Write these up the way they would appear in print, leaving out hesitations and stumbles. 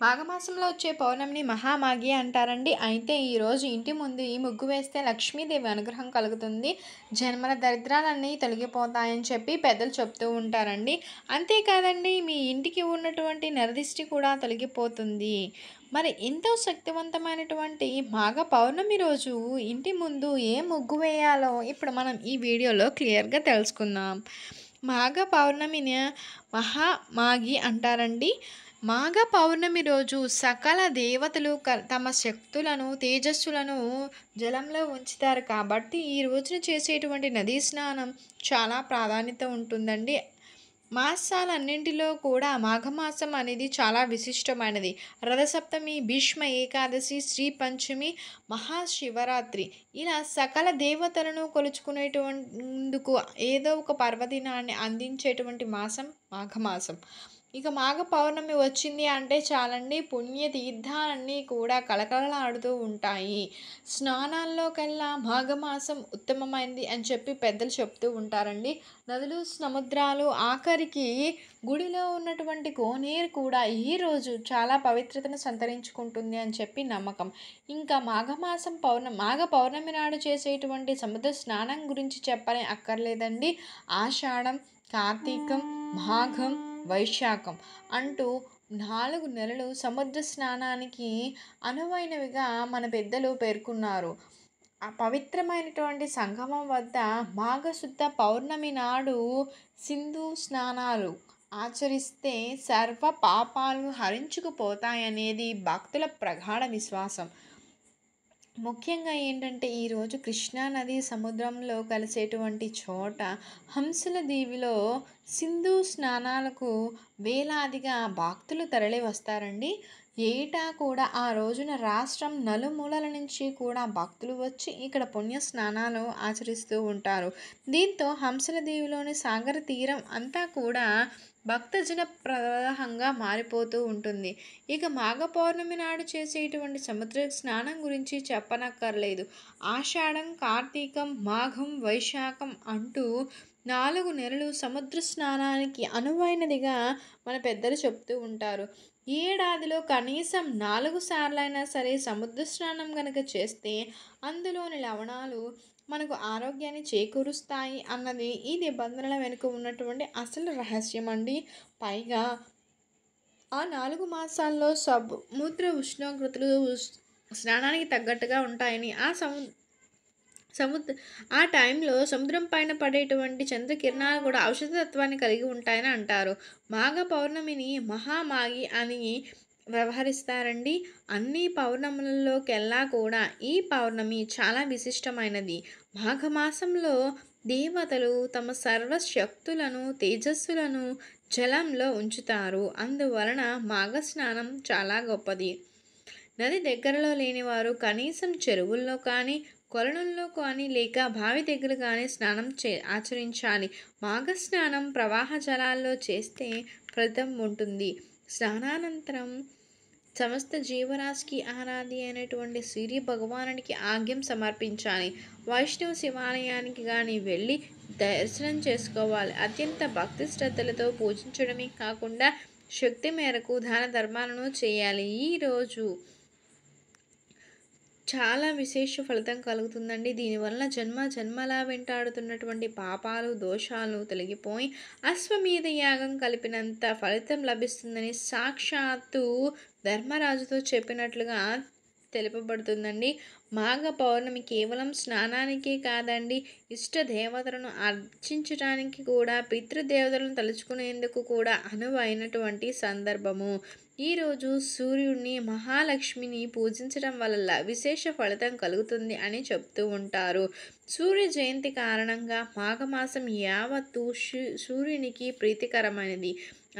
మాఘమాసంలో వచ్చే పౌర్ణమిని మహామాఘి అంటారండి. అయితే ఈరోజు ఇంటి ముందు ఈ ముగ్గు వేస్తే లక్ష్మీదేవి అనుగ్రహం కలుగుతుంది. జన్మల దరిద్రాలన్నీ తొలగిపోతాయని చెప్పి పెద్దలు చెప్తూ ఉంటారండి. అంతేకాదండి, మీ ఇంటికి ఉన్నటువంటి నరదిష్టి కూడా తొలగిపోతుంది. మరి ఎంతో శక్తివంతమైనటువంటి మాఘ పౌర్ణమి రోజు ఇంటి ముందు ఏ ముగ్గు వేయాలో ఇప్పుడు మనం ఈ వీడియోలో క్లియర్‌గా తెలుసుకుందాం. మాఘ పౌర్ణమిని మహామాఘి అంటారండి. మాఘ పౌర్ణమి రోజు సకల దేవతలు తమ శక్తులను, తేజస్సులను జలంలో ఉంచుతారు కాబట్టి, ఈ రోజున చేసేటువంటి నదీ స్నానం చాలా ప్రాధాన్యత ఉంటుందండి. మాసాలన్నింటిలో కూడా మాఘమాసం అనేది చాలా విశిష్టమైనది. రథసప్తమి, భీష్మ ఏకాదశి, శ్రీ పంచమి, మహాశివరాత్రి ఇలా సకల దేవతలను కొలుచుకునేటందుకు ఏదో ఒక పర్వదినాన్ని అందించేటువంటి మాసం మాఘమాసం. ఇక మాఘ పౌర్ణమి వచ్చింది అంటే చాలండి, పుణ్య తీర్థాలన్నీ కూడా కళకళలాడుతూ ఉంటాయి. స్నానాల్లోకెల్లా మాఘమాసం ఉత్తమమైనది అని చెప్పి పెద్దలు చెప్తూ ఉంటారండి. నదులు, సముద్రాలు, ఆఖరికి గుడిలో ఉన్నటువంటి కోనేరు కూడా ఈరోజు చాలా పవిత్రతను సంతరించుకుంటుంది అని చెప్పి నమ్మకం. ఇంకా మాఘ పౌర్ణమి నాడు చేసేటువంటి సముద్ర స్నానం గురించి చెప్పని అక్కర్లేదండి. ఆషాఢం, కార్తీకం, మాఘం, వైశాఖం అంటూ 4 నెలలు సముద్ర స్నానానికి అనువైనవిగా మన పెద్దలు పేర్కొన్నారు. ఆ పవిత్రమైనటువంటి సంగమం వద్ద మాఘశుద్ధ పౌర్ణమి నాడు సింధు స్నానాలు ఆచరిస్తే సర్వ పాపాలు హరించుకుపోతాయనేది భక్తుల ప్రగాఢ విశ్వాసం. ముఖ్యంగా ఏంటంటే, ఈరోజు కృష్ణా నది సముద్రంలో కలిసేటువంటి చోట హంసల దీవిలో సింధు స్నానాలకు వేలాదిగా భక్తులు తరలి వస్తారండి. ఏటా కూడా ఆ రోజున రాష్ట్రం నలుమూలల నుంచి కూడా భక్తులు వచ్చి ఇక్కడ పుణ్య స్నానాలు ఆచరిస్తూ ఉంటారు. దీంతో హంసల దీవిలోని సాగర తీరం అంతా కూడా భక్తజన ప్రవాహంగా మారిపోతూ ఉంటుంది. ఇక మాఘ పౌర్ణమి నాడు చేసేటువంటి సముద్ర స్నానం గురించి చెప్పనక్కర్లేదు. ఆషాఢం, కార్తీకం, మాఘం, వైశాఖం అంటూ 4 నెలలు సముద్ర స్నానానికి అనువైనదిగా మన పెద్దలు చెప్తూ ఉంటారు. ఏడాదిలో కనీసం 4 సార్లైనా సరే సముద్ర స్నానం గనక చేస్తే అందులోని లవణాలు మనకు ఆరోగ్యాన్ని చేకూరుస్తాయి అన్నది ఈ నిబంధనల వెనుక ఉన్నటువంటి అసలు రహస్యం అండి. పైగా ఆ 4 మాసాల్లో సముద్ర ఉష్ణోగ్రతలు స్నానానికి తగ్గట్టుగా ఉంటాయని, సముద్ర ఆ టైంలో సముద్రం పైన పడేటువంటి చంద్రకిరణాలు కూడా ఔషధతత్వాన్ని కలిగి ఉంటాయని అంటారు. మాఘ పౌర్ణమిని మహామాఘి అని వ్యవహరిస్తారండి. అన్ని పౌర్ణములలోకెల్లా కూడా ఈ పౌర్ణమి చాలా విశిష్టమైనది. మాఘమాసంలో దేవతలు తమ సర్వశక్తులను, తేజస్సులను జలంలో ఉంచుతారు. అందువలన మాఘస్నానం చాలా గొప్పది. నది దగ్గరలో లేనివారు కనీసం చెరువుల్లో కానీ, కొలనుల్లో కానీ లేక బావి దగ్గర కానీ స్నానం ఆచరించాలి. మాఘస్నానం ప్రవాహ జలాల్లో చేస్తే ఫలితం ఉంటుంది. స్నానానంతరం సమస్త జీవరాశికి ఆరాధి అయినటువంటి సూర్య భగవానుడికి ఆగ్యం సమర్పించాలి. వైష్ణవ శివాలయానికి కానీ వెళ్ళి దర్శనం చేసుకోవాలి. అత్యంత భక్తి శ్రద్ధలతో పూజించడమే కాకుండా శక్తి మేరకు దాన ధర్మాలను చేయాలి. ఈరోజు చాలా విశేష ఫలితం కలుగుతుందండి. దీనివల్ల జన్మలా వెంటాడుతున్నటువంటి పాపాలు, దోషాలు తొలగిపోయి అశ్వమేధ యాగం కలిపినంత ఫలితం లభిస్తుందని సాక్షాత్తు ధర్మరాజుతో చెప్పినట్లుగా తెలుపబడుతుందండి. మాఘ పౌర్ణమి కేవలం స్నానానికే కాదండి, ఇష్ట దేవతలను అర్చించడానికి కూడా, పితృదేవతలను తలుచుకునేందుకు కూడా అనువైనటువంటి సందర్భము. ఈరోజు సూర్యుడిని, మహాలక్ష్మిని పూజించడం వల్ల విశేష ఫలితం కలుగుతుంది అని చెప్తూ ఉంటారు. సూర్య జయంతి కారణంగా మాఘమాసం యావత్తు సూర్యునికి ప్రీతికరమైనది.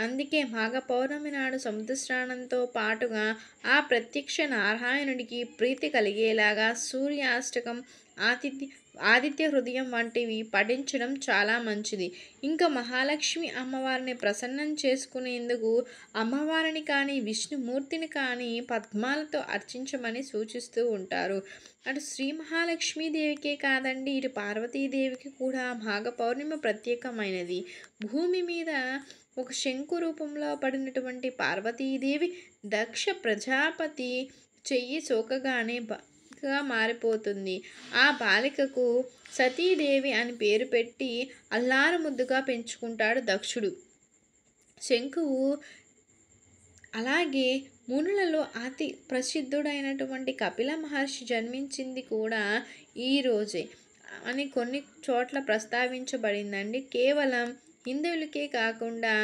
అందుకే మాఘ పౌర్ణమి నాడు సముద్ర స్నానంతో పాటుగా ఆ ప్రత్యక్ష నారాయణుడికి ప్రీతి కలిగేలాగా సూర్యాష్టకం, ఆదిత్య హృదయం వంటివి పఠించడం చాలా మంచిది. ఇంకా మహాలక్ష్మి అమ్మవారిని ప్రసన్నం చేసుకునేందుకు అమ్మవారిని కానీ, విష్ణుమూర్తిని కానీ పద్మాలతో అర్చించమని సూచిస్తూ ఉంటారు. అటు శ్రీ మహాలక్ష్మీదేవికే కాదండి, ఇటు పార్వతీదేవికి కూడా మాఘ పౌర్ణమి ప్రత్యేకమైనది. భూమి మీద ఒక శంకు రూపంలో పడినటువంటి పార్వతీదేవి దక్ష ప్రజాపతి చెయ్యి సోకగానే బాలికగా మారిపోతుంది. ఆ బాలికకు సతీదేవి అని పేరు పెట్టి అల్లారు ముద్దుగా పెంచుకుంటాడు దక్షుడు. శంకువు అలాగే మునులలో అతి ప్రసిద్ధుడైనటువంటి కపిల మహర్షి జన్మించింది కూడా ఈరోజే అని కొన్ని చోట్ల ప్రస్తావించబడిందండి. కేవలం హిందువులకే కాకుండా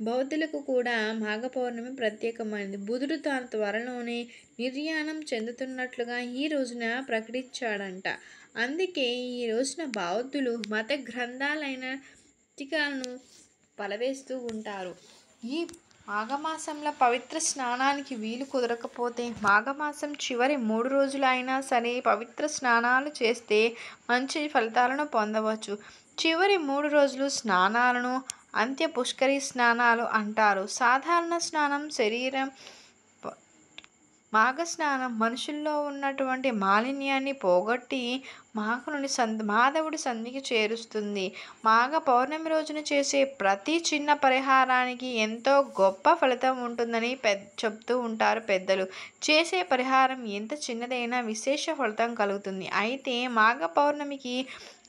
బౌద్ధులకు కూడా మాఘ పౌర్ణమి ప్రత్యేకమైనది. బుధుడు తన త్వరలోనే నిర్యాణం చెందుతున్నట్లుగా ఈ రోజున ప్రకటించాడంట. అందుకే ఈ రోజున బౌద్ధులు మత గ్రంథాలైన టికాలను పలవేస్తూ ఉంటారు. ఈ మాఘమాసంలో పవిత్ర స్నానానికి వీలు కుదరకపోతే మాఘమాసం చివరి 3 రోజులు అయినా సరే పవిత్ర స్నానాలు చేస్తే మంచి ఫలితాలను పొందవచ్చు. చివరి 3 రోజులు స్నానాలను అంత్య పుష్కరి స్నానాలు అంటారు. సాధారణ స్నానం శరీరం, మాఘ స్నానం మనుషుల్లో ఉన్నటువంటి మాలిన్యాన్ని పోగొట్టి మాధవుడి సన్నిధికి చేరుస్తుంది. మాఘ పౌర్ణమి రోజున చేసే ప్రతి చిన్న పరిహారానికి ఎంతో గొప్ప ఫలితం ఉంటుందని చెప్తూ ఉంటారు పెద్దలు. చేసే పరిహారం ఎంత చిన్నదైనా విశేష ఫలితం కలుగుతుంది. అయితే మాఘ పౌర్ణమికి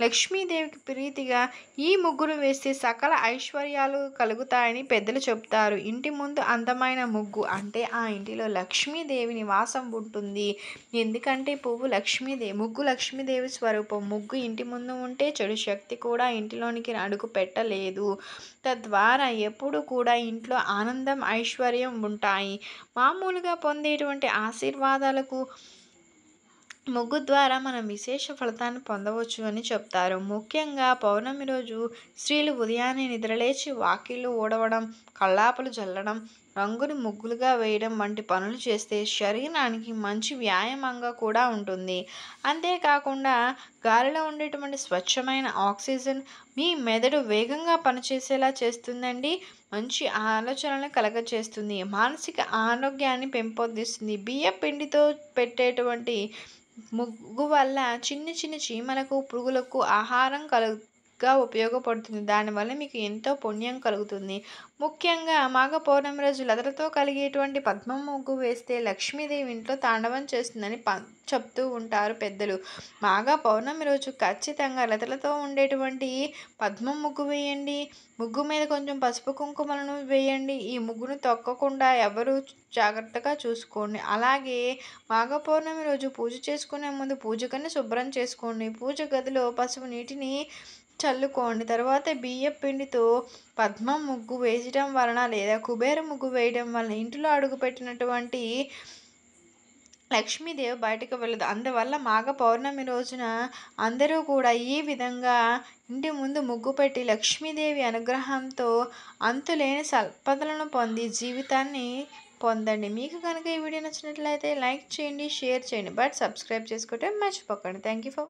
లక్ష్మీదేవికి ప్రీతిగా ఈ ముగ్గును వేస్తే సకల ఐశ్వర్యాలు కలుగుతాయని పెద్దలు చెప్తారు. ఇంటి ముందు అందమైన ముగ్గు అంటే ఆ ఇంటిలో లక్ష్మీదేవి నివాసం ఉంటుంది. ఎందుకంటే ముగ్గు లక్ష్మీదేవి స్వరూపం. ముగ్గు ఇంటి ముందు ఉంటే చెడు శక్తి కూడా ఇంటిలోనికి అడుగు పెట్టలేదు. తద్వారా ఎప్పుడు కూడా ఇంట్లో ఆనందం, ఐశ్వర్యం ఉంటాయి. మామూలుగా పొందేటువంటి ఆశీర్వాదాలకు ముగ్గు ద్వారా మనం విశేష ఫలితాన్ని పొందవచ్చు అని చెప్తారు. ముఖ్యంగా పౌర్ణమి రోజు స్త్రీలు ఉదయాన్నే నిద్రలేచి వాకిళ్ళు ఊడవడం, కల్లాపులు జల్లడం, రంగుని ముగ్గులుగా వేయడం వంటి పనులు చేస్తే శరీరానికి మంచి వ్యాయామంగా కూడా ఉంటుంది. అంతేకాకుండా గాలిలో ఉండేటువంటి స్వచ్ఛమైన ఆక్సిజన్ మీ మెదడు వేగంగా పనిచేసేలా చేస్తుందండి. మంచి ఆలోచనలను కలగచేస్తుంది. మానసిక ఆరోగ్యాన్ని పెంపొందిస్తుంది. బియ్యం పిండితో పెట్టేటువంటి ముగ్గు వల్ల చిన్న చిన్న చీమలకు, పురుగులకు ఆహారం ఉపయోగపడుతుంది. దానివల్ల మీకు ఎంతో పుణ్యం కలుగుతుంది. ముఖ్యంగా మాఘ పౌర్ణమి రోజు లతలతో కలిగేటువంటి పద్మం ముగ్గు వేస్తే లక్ష్మీదేవి ఇంట్లో తాండవం చేస్తుందని చెప్తూ ఉంటారు పెద్దలు. మాఘ పౌర్ణమి రోజు ఖచ్చితంగా లతలతో ఉండేటువంటి పద్మం ముగ్గు వేయండి. ముగ్గు మీద కొంచెం పసుపు కుంకుమలను వేయండి. ఈ ముగ్గును తొక్కకుండా ఎవరు జాగ్రత్తగా చూసుకోండి. అలాగే మాఘ పౌర్ణమి రోజు పూజ చేసుకునే ముందు పూజ గదిని శుభ్రం చేసుకోండి. పూజ గదిలో పసుపు నీటిని చల్లుకోండి. తర్వాత బియ్యం పిండితో పద్మం ముగ్గు వేయడం వలన లేదా కుబేర ముగ్గు వేయడం వలన ఇంటిలో అడుగుపెట్టినటువంటి లక్ష్మీదేవి బయటకు వెళ్ళదు. అందువల్ల మాఘ పౌర్ణమి రోజున అందరూ కూడా ఈ విధంగా ఇంటి ముందు ముగ్గు పెట్టి లక్ష్మీదేవి అనుగ్రహంతో అంతులేని సంపదలను పొంది జీవితాన్ని పొందండి. మీకు కనుక ఈ వీడియో నచ్చినట్లయితే లైక్ చేయండి, షేర్ చేయండి, బట్ సబ్స్క్రైబ్ చేసుకోవటం మర్చిపోకండి. Thank you for